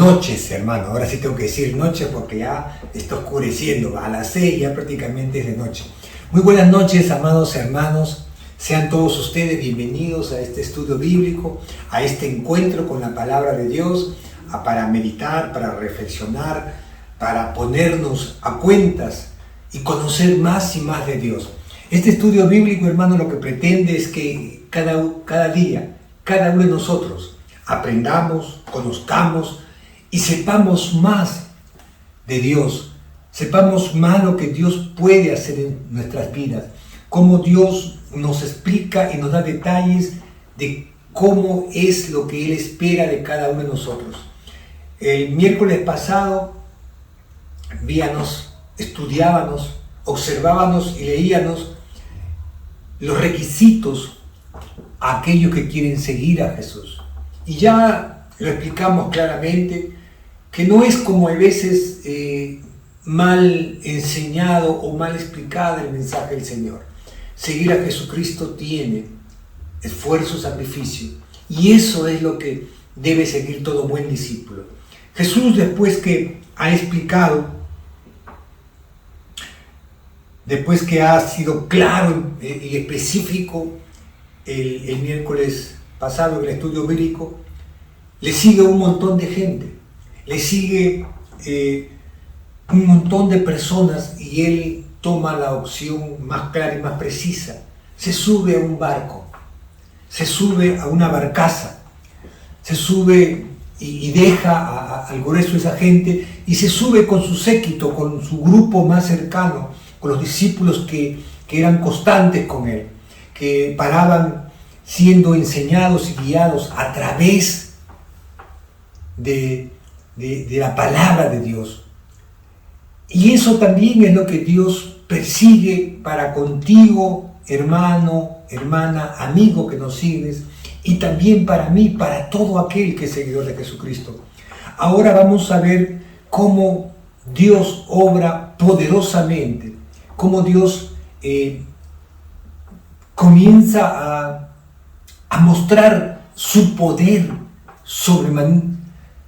noches, hermano. Ahora sí tengo que decir noches porque ya está oscureciendo. A las 6 ya prácticamente es de noche. Muy buenas noches, amados hermanos. Sean todos ustedes bienvenidos a este estudio bíblico, a este encuentro con la palabra de Dios, para meditar, para reflexionar, para ponernos a cuentas y conocer más y más de Dios. Este estudio bíblico, hermano, lo que pretende es que cada día, cada uno de nosotros aprendamos, conozcamos y sepamos más de Dios, sepamos más lo que Dios puede hacer en nuestras vidas, cómo Dios nos explica y nos da detalles de cómo es lo que Él espera de cada uno de nosotros. El miércoles pasado estudiábamos, observábamos y leíamos los requisitos a aquellos que quieren seguir a Jesús. Y ya lo explicamos claramente, que no es como a veces mal enseñado o mal explicado el mensaje del Señor. Seguir a Jesucristo tiene esfuerzo, sacrificio, y eso es lo que debe seguir todo buen discípulo. Jesús, después que ha explicado, después que ha sido claro y específico el miércoles pasado en el estudio bíblico, le sigue un montón de gente, le sigue un montón de personas, y Él toma la opción más clara y más precisa. Se sube a un barco, se sube a una barcaza, se sube y deja al grueso de esa gente, y se sube con su séquito, con su grupo más cercano, con los discípulos que eran constantes con Él, que paraban siendo enseñados y guiados a través de la palabra de Dios. Y eso también es lo que Dios persigue para contigo, hermano, hermana, amigo que nos sigues, y también para mí, para todo aquel que es seguidor de Jesucristo. Ahora vamos a ver cómo Dios obra poderosamente, cómo Dios comienza a mostrar su poder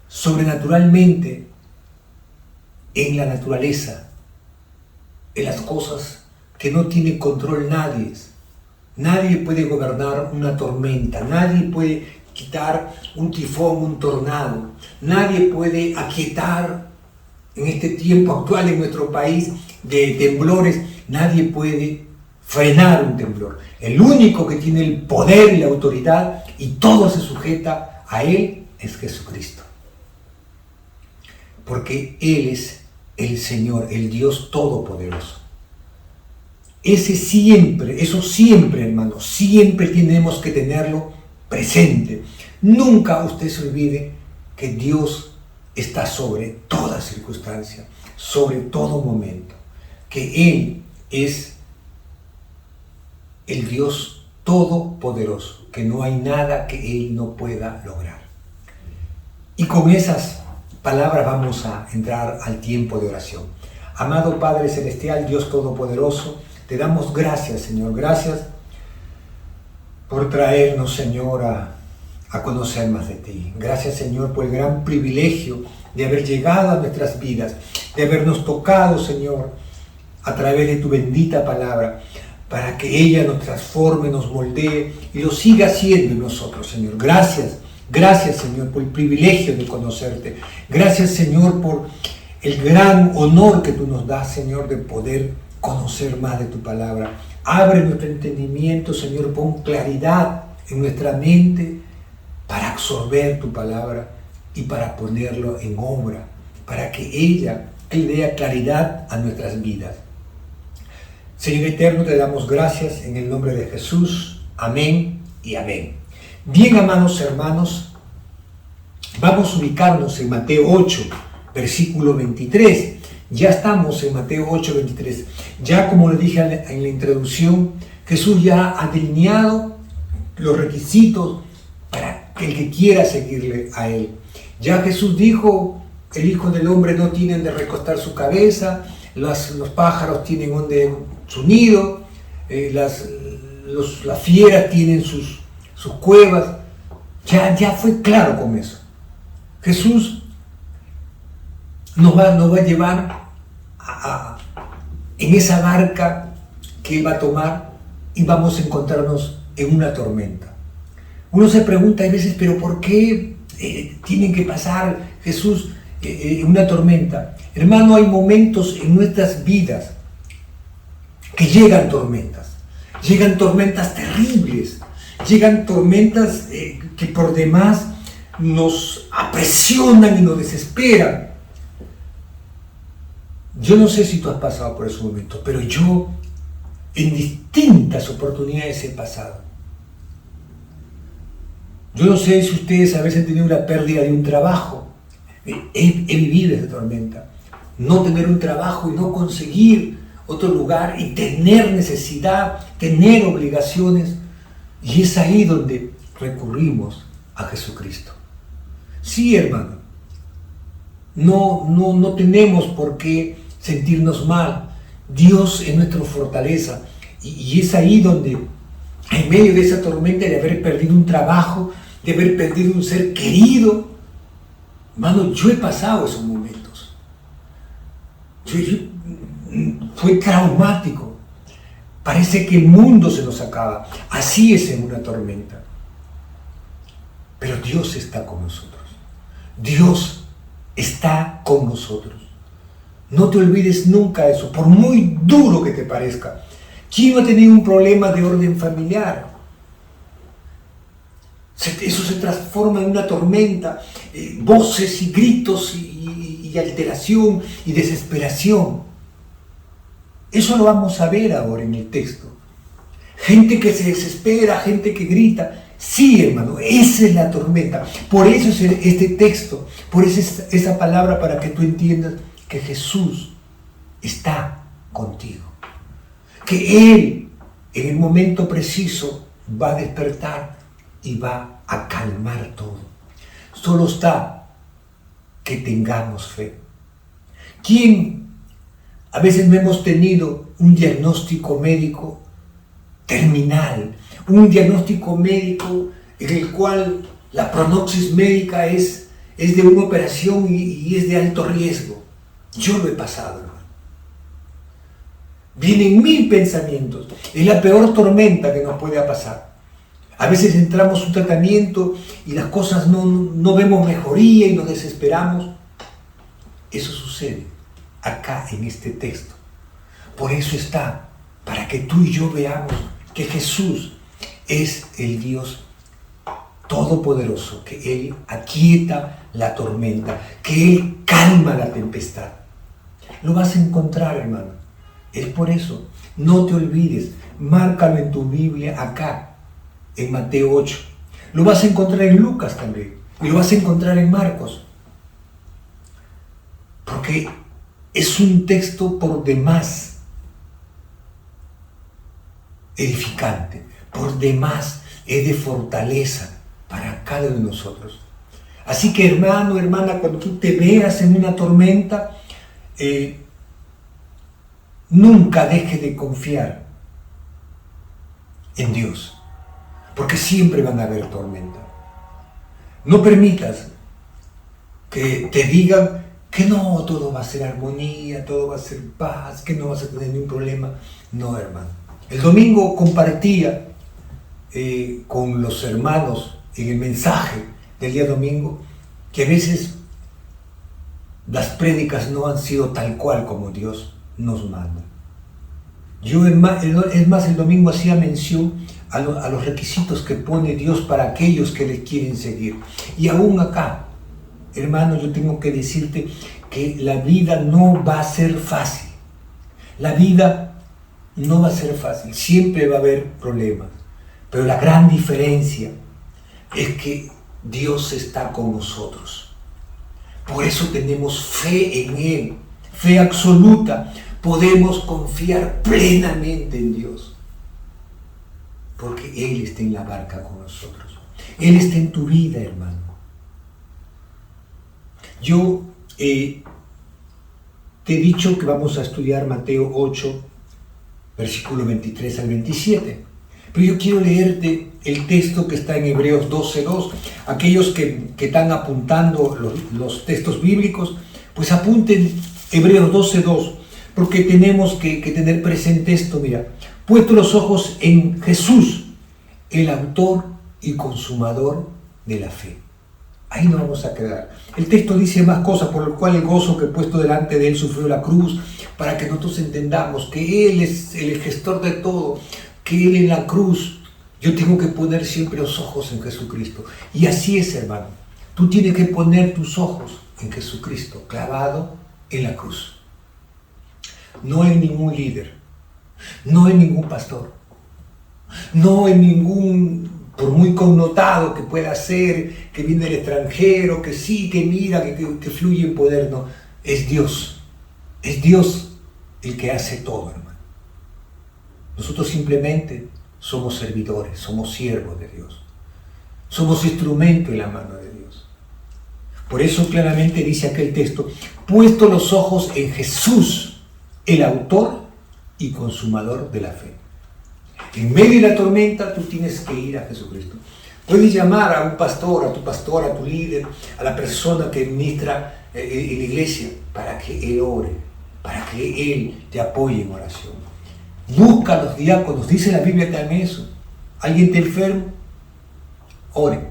sobrenaturalmente en la naturaleza, en las cosas que no tiene control nadie. Nadie puede gobernar una tormenta, nadie puede quitar un tifón, un tornado, nadie puede aquietar en este tiempo actual en nuestro país de temblores, nadie puede frenar un temblor. El único que tiene el poder y la autoridad y todo se sujeta a Él es Jesucristo. Porque Él es el Señor, el Dios Todopoderoso. Eso siempre, hermano, siempre tenemos que tenerlo presente. Nunca usted se olvide que Dios está sobre toda circunstancia, sobre todo momento, que Él es el Dios Todopoderoso, que no hay nada que Él no pueda lograr. Y con esas palabras vamos a entrar al tiempo de oración. Amado Padre Celestial, Dios Todopoderoso, te damos gracias, Señor, gracias por traernos, Señor, a conocer más de ti. Gracias, Señor, por el gran privilegio de haber llegado a nuestras vidas, de habernos tocado, Señor, a través de tu bendita palabra, para que ella nos transforme, nos moldee y lo siga haciendo en nosotros, Señor. Gracias, gracias, Señor, por el privilegio de conocerte. Gracias, Señor, por el gran honor que tú nos das, Señor, de poder conocer más de tu palabra. Abre nuestro entendimiento, Señor, pon claridad en nuestra mente para absorber tu palabra y para ponerlo en obra, para que ella dé claridad a nuestras vidas. Señor eterno, te damos gracias en el nombre de Jesús. Amén y amén. Bien, amados hermanos, vamos a ubicarnos en Mateo 8, versículo 23. Ya estamos en Mateo 8, 23. Ya, como le dije en la introducción, Jesús ya ha delineado los requisitos para el que quiera seguirle a Él. Ya Jesús dijo, el Hijo del Hombre no tiene de recostar su cabeza, los pájaros tienen donde su nido, las fieras tienen sus cuevas. Ya fue claro con eso. Jesús nos va a llevar en esa barca que Él va a tomar y vamos a encontrarnos en una tormenta. Uno se pregunta a veces, pero ¿por qué tienen que pasar, Jesús, una tormenta? Hermano, hay momentos en nuestras vidas que llegan tormentas terribles, llegan tormentas que por demás nos apresionan y nos desesperan. Yo no sé si tú has pasado por esos momentos, pero yo en distintas oportunidades he pasado. Yo no sé si ustedes a veces han tenido una pérdida de un trabajo. He vivido esa tormenta. No tener un trabajo y no conseguir otro lugar y tener necesidad, tener obligaciones. Y es ahí donde recurrimos a Jesucristo. Sí, hermano. No tenemos por qué sentirnos mal. Dios es nuestra fortaleza. Y es ahí donde, en medio de esa tormenta de haber perdido un trabajo, de haber perdido un ser querido, hermano, yo he pasado esos momentos. Fue traumático. Parece que el mundo se nos acaba. Así es en una tormenta. Pero Dios está con nosotros. Dios está con nosotros. No te olvides nunca de eso, por muy duro que te parezca. ¿Quién no ha tenido un problema de orden familiar? Eso se transforma en una tormenta, voces y gritos y alteración y desesperación. Eso lo vamos a ver ahora en el texto. Gente que se desespera, gente que grita. Sí, hermano, esa es la tormenta. Por eso es este texto, por eso es esa palabra, para que tú entiendas que Jesús está contigo. Que Él, en el momento preciso, va a despertar y va a calmar todo. Solo está que tengamos fe. ¿Quién a veces no hemos tenido un diagnóstico médico terminal? Un diagnóstico médico en el cual la prognosis médica es de una operación y es de alto riesgo. Yo lo he pasado, hermano. Vienen 1000 pensamientos. Es la peor tormenta que nos puede pasar. A veces entramos en un tratamiento y las cosas no vemos mejoría y nos desesperamos. Eso sucede acá en este texto. Por eso está, para que tú y yo veamos que Jesús es el Dios todopoderoso, que Él aquieta la tormenta, que Él calma la tempestad. Lo vas a encontrar, hermano. Es por eso, no te olvides, márcalo en tu Biblia acá, en Mateo 8. Lo vas a encontrar en Lucas también, y lo vas a encontrar en Marcos. Porque es un texto por demás edificante, por demás es de fortaleza para cada uno de nosotros. Así que, hermano, hermana, cuando tú te veas en una tormenta, nunca dejes de confiar en Dios, porque siempre van a haber tormentas. No permitas que te digan que no, todo va a ser armonía, todo va a ser paz, que no vas a tener ningún problema. No, hermano. El domingo compartía con los hermanos en el mensaje del día domingo que a veces las prédicas no han sido tal cual como Dios nos manda. Es más, el domingo hacía mención a los requisitos que pone Dios para aquellos que le quieren seguir. Y aún acá, hermano, yo tengo que decirte que la vida no va a ser fácil. La vida no va a ser fácil, siempre va a haber problemas. Pero la gran diferencia es que Dios está con nosotros. Por eso tenemos fe en Él, fe absoluta. Podemos confiar plenamente en Dios, porque Él está en la barca con nosotros. Él está en tu vida, hermano. Yo te he dicho que vamos a estudiar Mateo 8, versículo 23 al 27. Pero yo quiero leerte el texto que está en Hebreos 12:2. Aquellos que están apuntando los textos bíblicos Pues apunten Hebreos 12:2, porque tenemos que tener presente esto, mira. Puesto los ojos en Jesús, el autor y consumador de la fe. Ahí nos vamos a quedar. El texto dice más cosas, por lo cual el gozo que puesto delante de él sufrió la cruz, para que nosotros entendamos que él es el gestor de todo, que él en la cruz, yo tengo que poner siempre los ojos en Jesucristo. Y así es, hermano. Tú tienes que poner tus ojos en Jesucristo, clavado en la cruz. No en ningún líder, no en ningún pastor, no en ningún, por muy connotado que pueda ser, que viene del extranjero, que sí, que mira, que fluye en poder. No, es Dios el que hace todo, hermano. Nosotros simplemente somos servidores, somos siervos de Dios, somos instrumento en la mano de Dios. Por eso claramente dice aquel texto, puesto los ojos en Jesús, el autor y consumador de la fe. En medio de la tormenta tú tienes que ir a Jesucristo. Puedes llamar a un pastor, a tu líder, a la persona que ministra en la iglesia, para que él ore, para que él te apoye en oración. Busca a los diáconos, dice la Biblia también eso. ¿Alguien te enfermo? Ore.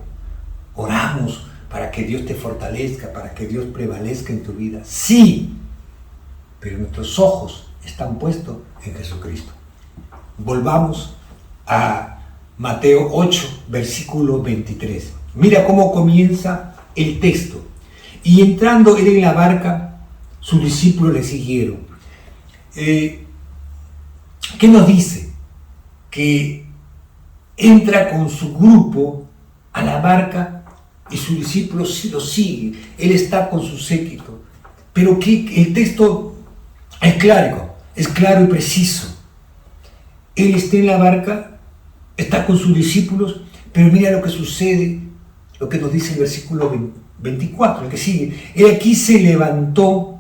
Oramos para que Dios te fortalezca, para que Dios prevalezca en tu vida. Sí, pero nuestros ojos están puestos en Jesucristo. Volvamos a Mateo 8, versículo 23. Mira cómo comienza el texto. Y entrando él en la barca, sus discípulos le siguieron. ¿Qué nos dice? Que entra con su grupo a la barca y sus discípulos lo siguen. Él está con su séquito. Pero que el texto es claro y preciso. Él está en la barca, está con sus discípulos, pero mira lo que sucede, lo que nos dice el versículo 24, el que sigue. Él aquí se levantó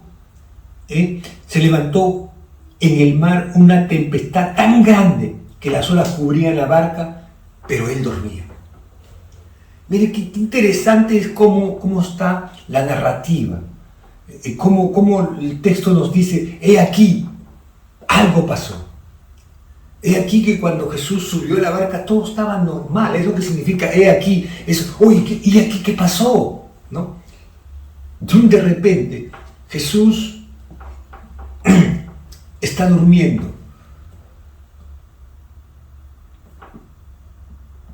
en el mar una tempestad tan grande que las olas cubrían la barca, pero él dormía. Mire qué interesante es cómo está la narrativa, cómo el texto nos dice, he aquí, algo pasó. He aquí que cuando Jesús subió a la barca todo estaba normal, es lo que significa he aquí, es, oye, ¿y aquí qué pasó? ¿No? De repente Jesús está durmiendo.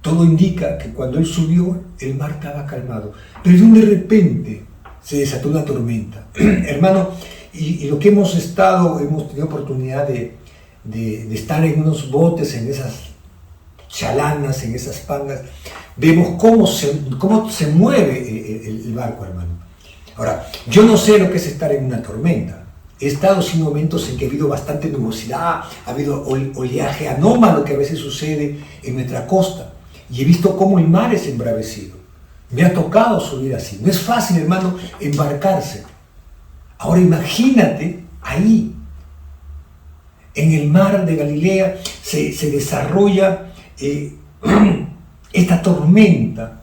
Todo indica que cuando él subió el mar estaba calmado, pero de repente se desató una tormenta. Hermano, y lo que hemos tenido oportunidad de estar en unos botes, en esas chalanas, en esas pangas, vemos cómo se mueve el barco, hermano. Ahora, yo no sé lo que es estar en una tormenta. He estado sin momentos en que ha habido bastante nubosidad, ha habido oleaje anómalo que a veces sucede en nuestra costa, y he visto cómo el mar es embravecido. Me ha tocado subir así. No es fácil, hermano, embarcarse. Ahora imagínate ahí, en el mar de Galilea se desarrolla esta tormenta.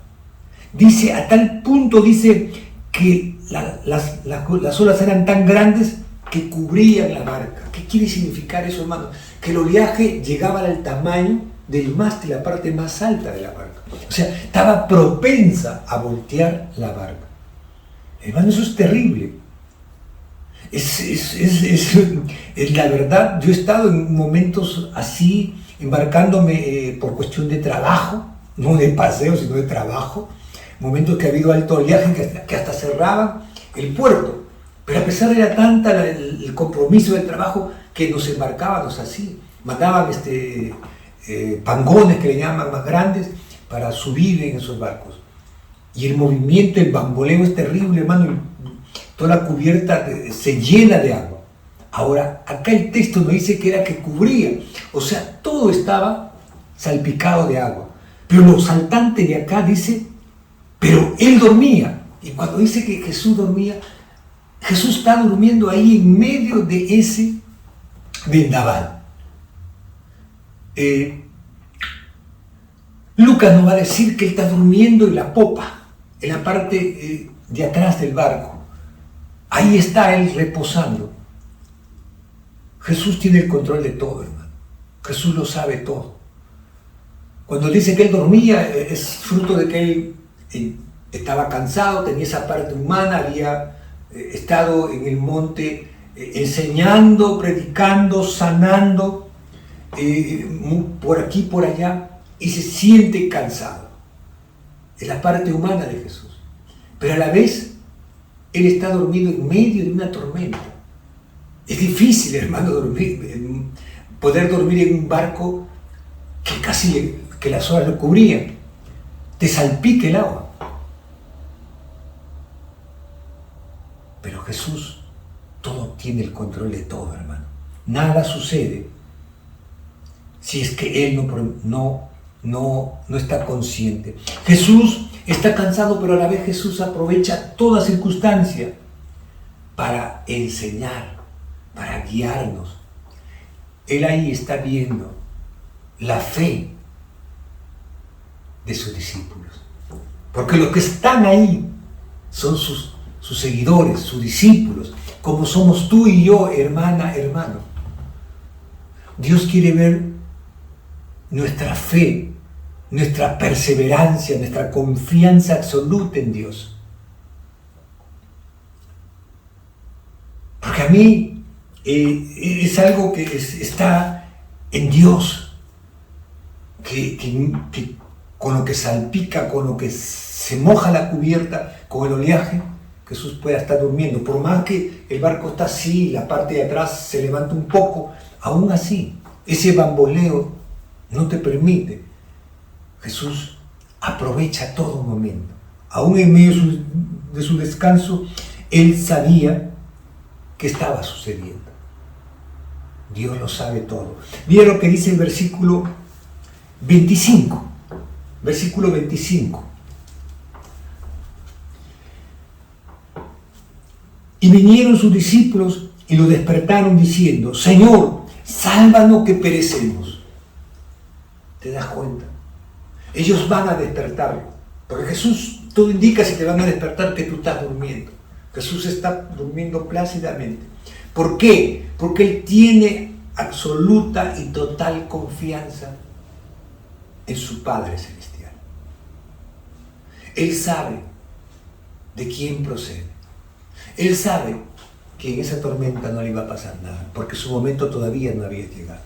Dice, a tal punto dice que las olas eran tan grandes que cubrían la barca. ¿Qué quiere significar eso, hermano? Que el oleaje llegaba al tamaño del mástil, la parte más alta de la barca. O sea, estaba propensa a voltear la barca. Hermano, eso es terrible. Es la verdad, yo he estado en momentos así, embarcándome por cuestión de trabajo, no de paseo, sino de trabajo, momentos que ha habido alto oleaje que hasta cerraban el puerto, pero a pesar de tanta el compromiso del trabajo que nos embarcábamos así, mandaban pangones que le llaman más grandes para subir en esos barcos, y el movimiento, el bamboleo es terrible, hermano. Toda la cubierta se llena de agua. Ahora, acá el texto nos dice que era que cubría, o sea, todo estaba salpicado de agua. Pero lo saltante de acá dice, pero él dormía. Y cuando dice que Jesús dormía, Jesús está durmiendo ahí en medio de ese vendaval. Lucas nos va a decir que él está durmiendo en la popa, en la parte de atrás del barco. Ahí está Él reposando. Jesús tiene el control de todo, hermano. Jesús lo sabe todo. Cuando dice que Él dormía, es fruto de que Él estaba cansado, tenía esa parte humana, había estado en el monte enseñando, predicando, sanando, por aquí, por allá, y se siente cansado. Es la parte humana de Jesús. Pero a la vez, Él está dormido en medio de una tormenta. Es difícil, hermano, poder dormir en un barco que casi que las olas lo cubrían. Te salpica el agua. Pero Jesús todo tiene el control de todo, hermano. Nada sucede si es que Él no está consciente. Jesús está cansado, pero a la vez Jesús aprovecha toda circunstancia para enseñar, para guiarnos. Él ahí está viendo la fe de sus discípulos. Porque los que están ahí son sus seguidores, sus discípulos, como somos tú y yo, hermana, hermano. Dios quiere ver nuestra fe, nuestra perseverancia, nuestra confianza absoluta en Dios. Porque a mí es algo que está en Dios, que con lo que salpica, con lo que se moja la cubierta, con el oleaje, Jesús pueda estar durmiendo. Por más que el barco está así, la parte de atrás se levanta un poco, aún así, ese bamboleo no te permite. Jesús aprovecha todo momento. Aún en medio de su descanso, Él sabía qué estaba sucediendo. Dios lo sabe todo. Mira lo que dice el versículo 25. Versículo 25. Y vinieron sus discípulos y lo despertaron diciendo: Señor, sálvanos que perecemos. ¿Te das cuenta? Ellos van a despertarlo. Porque Jesús, todo indica, si te van a despertar, que tú estás durmiendo. Jesús está durmiendo plácidamente. ¿Por qué? Porque Él tiene absoluta y total confianza en su Padre Celestial. Él sabe de quién procede. Él sabe que en esa tormenta no le iba a pasar nada, porque su momento todavía no había llegado.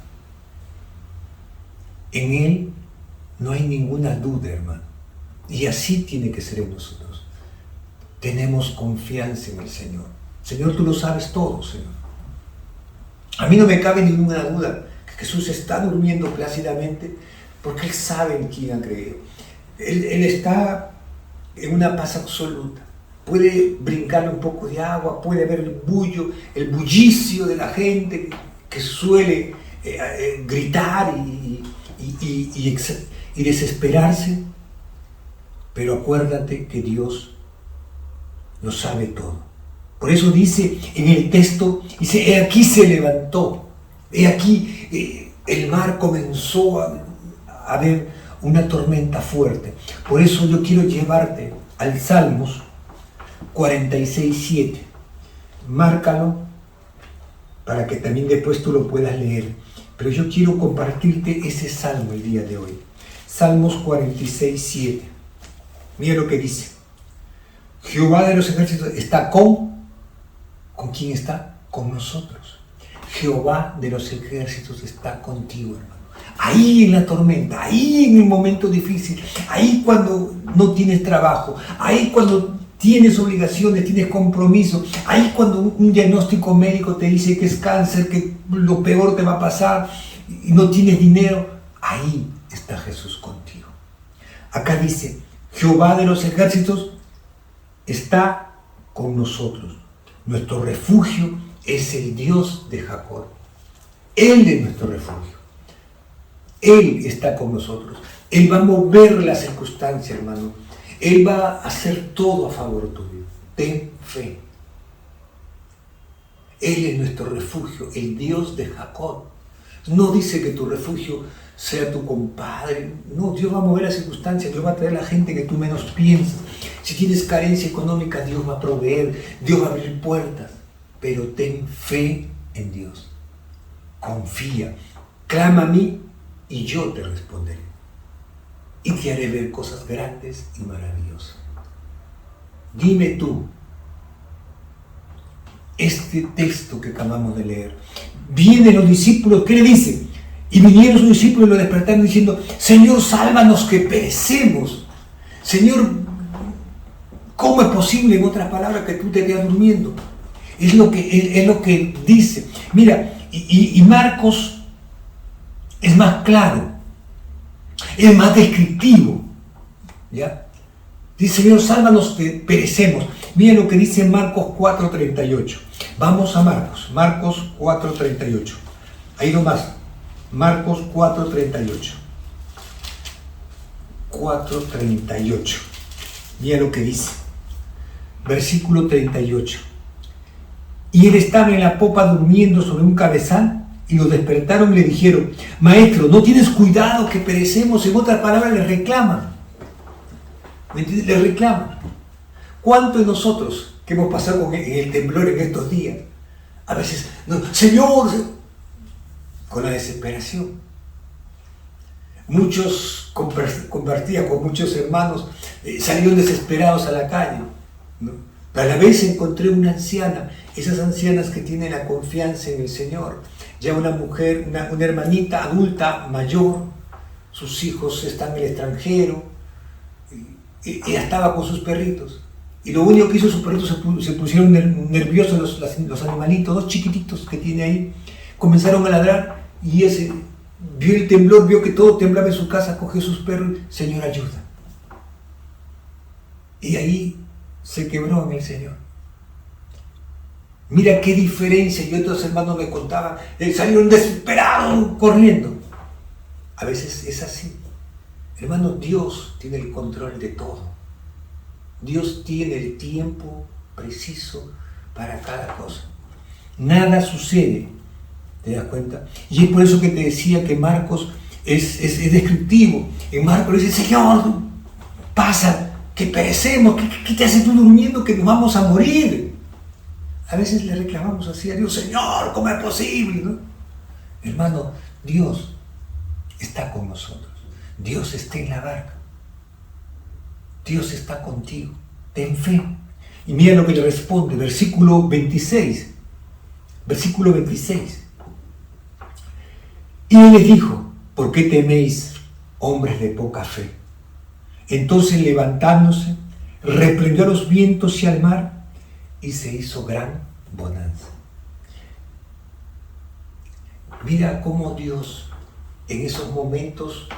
En Él no hay ninguna duda, hermano. Y así tiene que ser en nosotros. Tenemos confianza en el Señor. Señor, tú lo sabes todo, Señor. A mí no me cabe ninguna duda que Jesús está durmiendo plácidamente porque Él sabe en quién ha creído. Él está en una paz absoluta. Puede brincarle un poco de agua, puede ver el bullicio de la gente que suele gritar y desesperarse. Pero acuérdate que Dios lo sabe todo. Por eso dice en el texto, dice: he aquí se levantó, he aquí el mar comenzó a haber una tormenta fuerte. Por eso yo quiero llevarte al Salmos 46:7. Márcalo para que también después tú lo puedas leer. Pero yo quiero compartirte ese salmo el día de hoy. Salmos 46:7. Mira lo que dice. Jehová de los ejércitos está ¿con quién está? Con nosotros. Jehová de los ejércitos está contigo, hermano. Ahí en la tormenta, ahí en el momento difícil, ahí cuando no tienes trabajo, ahí cuando tienes obligaciones, tienes compromiso, ahí cuando un diagnóstico médico te dice que es cáncer, que lo peor te va a pasar y no tienes dinero, ahí está Jesús contigo. Acá dice: Jehová de los ejércitos está con nosotros. Nuestro refugio es el Dios de Jacob. Él es nuestro refugio. Él está con nosotros. Él va a mover las circunstancias, hermano. Él va a hacer todo a favor tuyo. Ten fe. Él es nuestro refugio, el Dios de Jacob. No dice que tu refugio sea tu compadre. No, Dios va a mover las circunstancias. Dios va a traer a la gente que tú menos piensas. Si tienes carencia económica, Dios va a proveer, Dios va a abrir puertas. Pero ten fe en Dios. Confía. Clama a mí y yo te responderé. Y te haré ver cosas grandes y maravillosas. Dime tú, este texto que acabamos de leer, vienen los discípulos, ¿qué le dicen? Y vinieron sus discípulos y lo despertaron diciendo: Señor, sálvanos que perecemos. Señor, ¿cómo es posible, en otras palabras, que tú te quedas durmiendo? Es lo que dice. Mira, y Marcos es más claro, es más descriptivo, ¿ya? Dice: Señor, sálvanos que perecemos. Mira lo que dice Marcos 4:38. Vamos a Marcos 4:38. Ahí nomás, Marcos 4:38. 4:38. Mira lo que dice. Versículo 38. Y él estaba en la popa durmiendo sobre un cabezal, y lo despertaron y le dijeron: Maestro, ¿no tienes cuidado que perecemos? En otras palabras, le reclaman. ¿Me entiendes? Le reclaman. ¿Cuántos de nosotros que hemos pasado con el temblor en estos días, a veces, no, Señor, con la desesperación? Muchos compartían con muchos hermanos, salieron desesperados a la calle, ¿no? Pero a la vez encontré una anciana, esas ancianas que tienen la confianza en el Señor, ya una mujer, una hermanita adulta, mayor, sus hijos están en el extranjero, y ella estaba con sus perritos, y lo único que hizo sus perritos, se pusieron nerviosos los animalitos, dos chiquititos que tiene ahí, comenzaron a ladrar, y ese vio el temblor, vio que todo temblaba en su casa, cogió sus perros: Señor, ayuda. Y ahí se quebró en el Señor. Mira qué diferencia. Y otros hermanos me contaban, salieron desesperados corriendo. A veces es así. Hermano, Dios tiene el control de todo. Dios tiene el tiempo preciso para cada cosa. Nada sucede, ¿te das cuenta? Y es por eso que te decía que Marcos es descriptivo. En Marcos dice: Señor, pasa, que perecemos. ¿Qué te hace tú durmiendo, que nos vamos a morir? A veces le reclamamos así a Dios: Señor, ¿cómo es posible? ¿No? Hermano, Dios está con nosotros. Dios está en la barca. Dios está contigo. Ten fe. Y mira lo que le responde, versículo 26. Versículo 26. Y él les dijo: ¿por qué teméis, hombres de poca fe? Entonces, levantándose, reprendió a los vientos y al mar, y se hizo gran bonanza. Mira cómo Dios, en esos momentos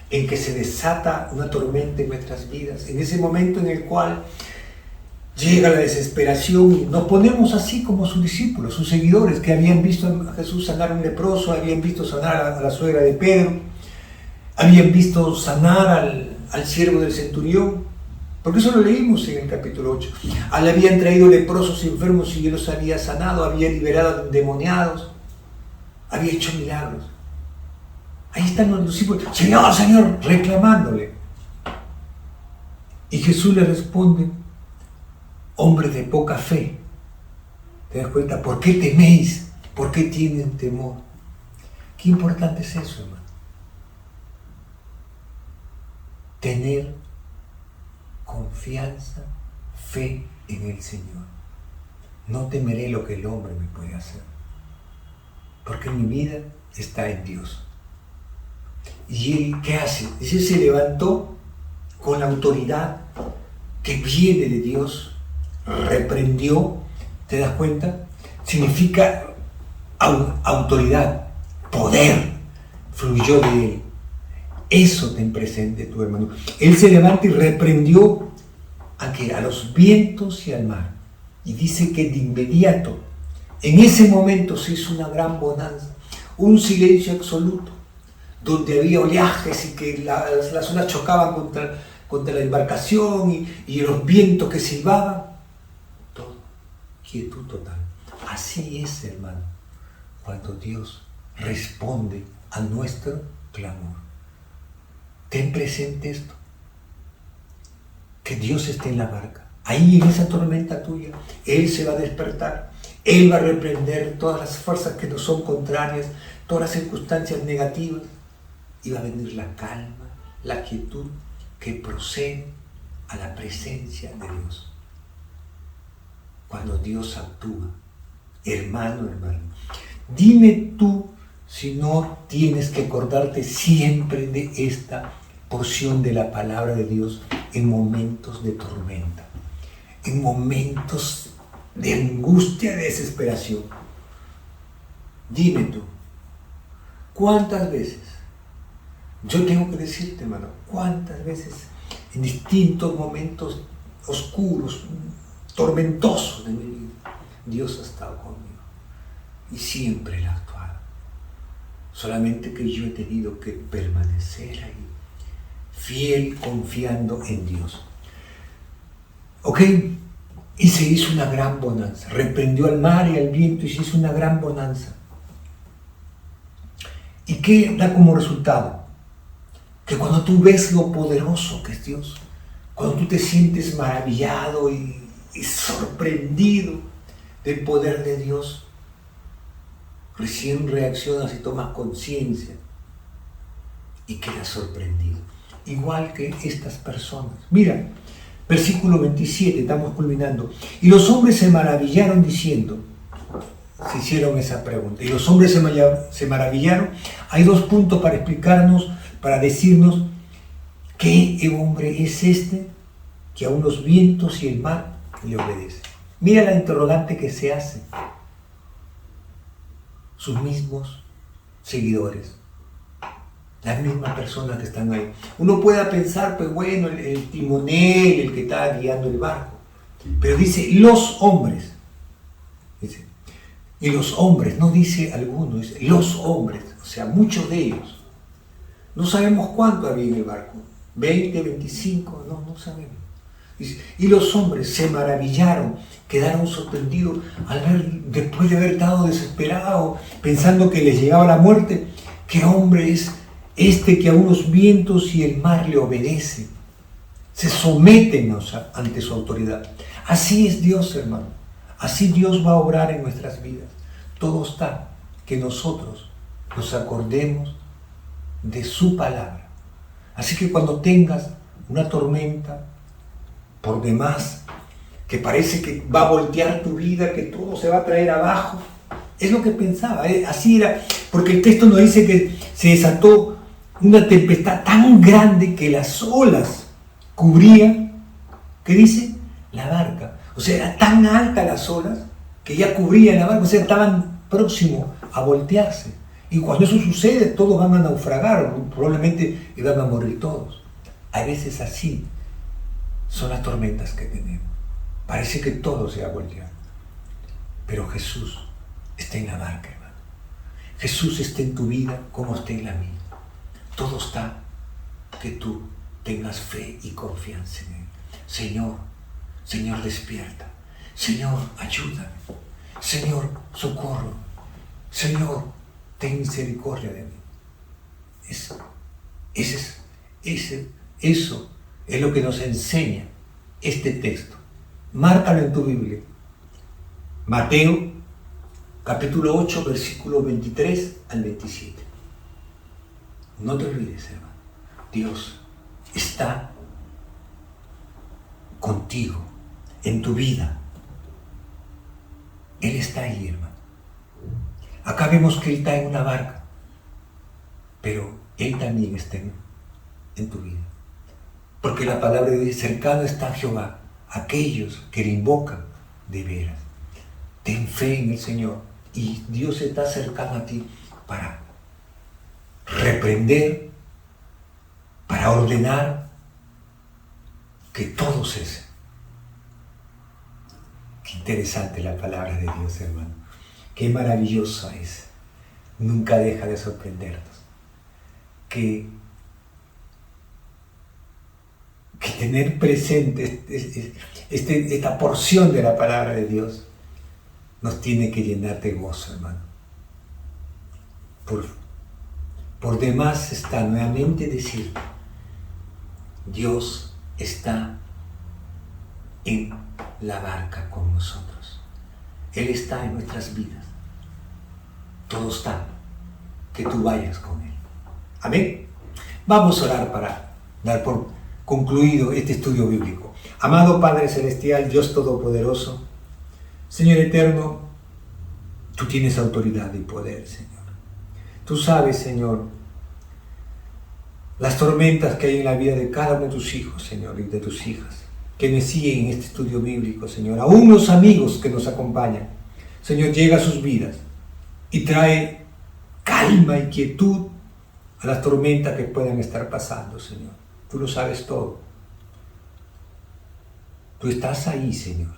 en que se desata una tormenta en nuestras vidas, en ese momento en el cual llega la desesperación, y nos ponemos así como sus discípulos, sus seguidores, que habían visto a Jesús sanar a un leproso, habían visto sanar a la suegra de Pedro, habían visto sanar al siervo del centurión, porque eso lo leímos en el capítulo 8. Le habían traído leprosos enfermos y él los había sanado, había liberado a endemoniados, había hecho milagros. Ahí están los discípulos: Señor, Señor, reclamándole. Y Jesús le responde: hombres de poca fe. ¿Te das cuenta? ¿Por qué teméis? ¿Por qué tienen temor? Qué importante es eso, hermano. Tener confianza, fe en el Señor. No temeré lo que el hombre me puede hacer, porque mi vida está en Dios. ¿Y él qué hace? Dice: se levantó con la autoridad que viene de Dios, reprendió. ¿Te das cuenta? Significa autoridad, poder, fluyó de él. Eso ten presente tu hermano. Él se levanta y reprendió a los vientos y al mar. Y dice que de inmediato, en ese momento, se hizo una gran bonanza, un silencio absoluto, donde había oleajes y que las olas chocaban contra la embarcación, y los vientos que silbaban. Todo, quietud total. Así es, hermano, cuando Dios responde a nuestro clamor. Ten presente esto. que Dios esté en la barca. Ahí en esa tormenta tuya, Él se va a despertar. Él va a reprender todas las fuerzas que nos son contrarias, todas las circunstancias negativas. Y va a venir la calma, la quietud que procede a la presencia de Dios. Cuando Dios actúa, hermano, dime tú si no tienes que acordarte siempre de esta porción de la palabra de Dios en momentos de tormenta, en momentos de angustia, de desesperación. Dime tú, ¿cuántas veces? Yo tengo que decirte, hermano, ¿cuántas veces en distintos momentos oscuros, tormentosos de mi vida, Dios ha estado conmigo? Y siempre Él ha actuado. Solamente que yo he tenido que permanecer ahí, fiel, confiando en Dios. ¿Ok? Y se hizo una gran bonanza. Reprendió al mar y al viento y se hizo una gran bonanza. ¿Y qué da como resultado? Que cuando tú ves lo poderoso que es Dios, cuando tú te sientes maravillado y sorprendido del poder de Dios, recién reaccionas y tomas conciencia y quedas sorprendido. Igual que estas personas. Mira, versículo 27, estamos culminando. Y los hombres se maravillaron diciendo, se hicieron esa pregunta, y los hombres se maravillaron. Hay dos puntos para explicarnos, para decirnos qué hombre es este que aún los vientos y el mar le obedecen. Mira la interrogante que se hace. Sus mismos seguidores, las mismas personas que están ahí. Uno pueda pensar, pues bueno, el timonel, el que está guiando el barco, pero dice los hombres, dice, y los hombres, no dice algunos, dice los hombres, o sea, muchos de ellos. No sabemos cuánto había en el barco, 20, 25, no sabemos. Dice, y los hombres se maravillaron, quedaron sorprendidos al ver, después de haber estado desesperados, pensando que les llegaba la muerte, ¿qué hombre es este que aún los vientos y el mar le obedecen? Se someten ante su autoridad. Así es Dios, hermano. Así Dios va a obrar en nuestras vidas. Todo está que nosotros nos acordemos de su palabra. Así que cuando tengas una tormenta por demás, que parece que va a voltear tu vida, que todo se va a traer abajo, es lo que pensaba, así era, porque el texto nos dice que se desató una tempestad tan grande que las olas cubrían, ¿qué dice? La barca. O sea, era tan alta las olas que ya cubrían la barca, o sea, estaban próximos a voltearse. Y cuando eso sucede, todos van a naufragar, probablemente van a morir todos. Hay veces así son las tormentas que tenemos. Parece que todo se va a voltear. Pero Jesús está en la barca, hermano. Jesús está en tu vida como está en la mía. Todo está que tú tengas fe y confianza en Él. Señor, despierta. Señor, ayúdame. Señor, socorro. Señor, ten misericordia de mí. Eso es lo que nos enseña este texto. Márcalo en tu Biblia. Mateo, capítulo 8, versículo 23 al 27. No te olvides, hermano. Dios está contigo, en tu vida. Él está ahí, hermano. Acá vemos que Él está en una barca, pero Él también está en tu vida. Porque la palabra dice, cercano está Jehová, aquellos que le invocan de veras. Ten fe en el Señor y Dios está cercano a ti para reprender, para ordenar que todo cese. Qué interesante la palabra de Dios, hermano. Qué maravillosa es. Nunca deja de sorprendernos. Que tener presente esta porción de la palabra de Dios nos tiene que llenar de gozo, hermano. Por demás está nuevamente decir, Dios está en la barca con nosotros. Él está en nuestras vidas. Todo está, que tú vayas con Él. Amén. Vamos a orar para dar por concluido este estudio bíblico. Amado Padre Celestial, Dios Todopoderoso, Señor Eterno, tú tienes autoridad y poder, Señor. Tú sabes, Señor, las tormentas que hay en la vida de cada uno de tus hijos, Señor, y de tus hijas, que me siguen en este estudio bíblico, Señor. Aún los amigos que nos acompañan, Señor, llega a sus vidas y trae calma y quietud a las tormentas que puedan estar pasando, Señor. Tú lo sabes todo. Tú estás ahí, Señor,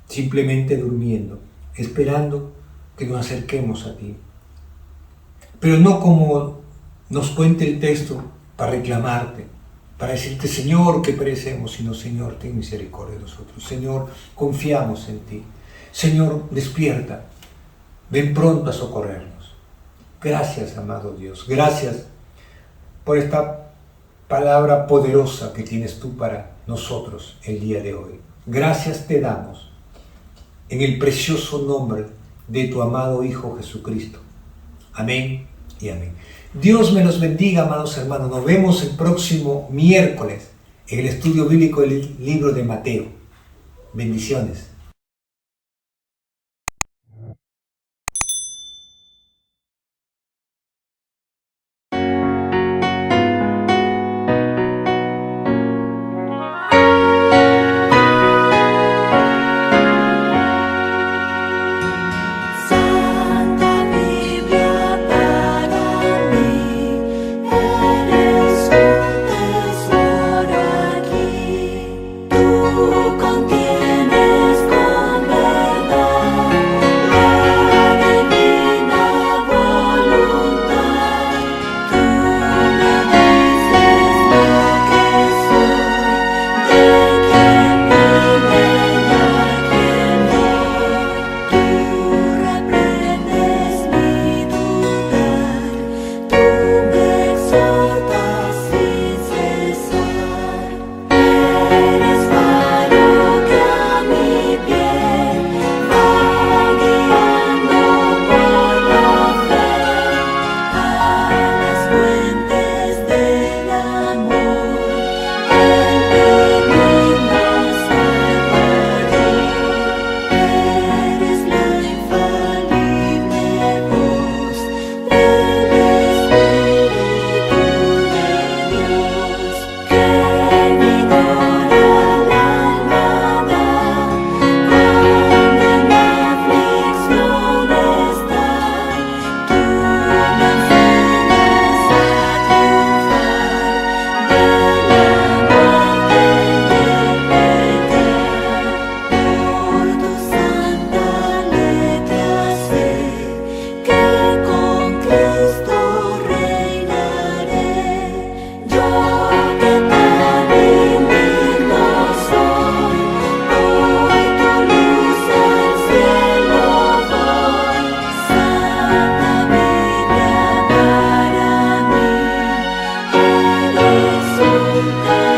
simplemente durmiendo, esperando que nos acerquemos a ti. Pero no como nos cuente el texto para reclamarte, para decirte, Señor, que perecemos, sino, Señor, ten misericordia de nosotros. Señor, confiamos en ti. Señor, despierta. Ven pronto a socorrernos. Gracias, amado Dios. Gracias por esta palabra poderosa que tienes tú para nosotros el día de hoy. Gracias te damos en el precioso nombre de tu amado Hijo Jesucristo. Amén y amén. Dios me los bendiga, amados hermanos. Nos vemos el próximo miércoles en el estudio bíblico del libro de Mateo. Bendiciones. Resulta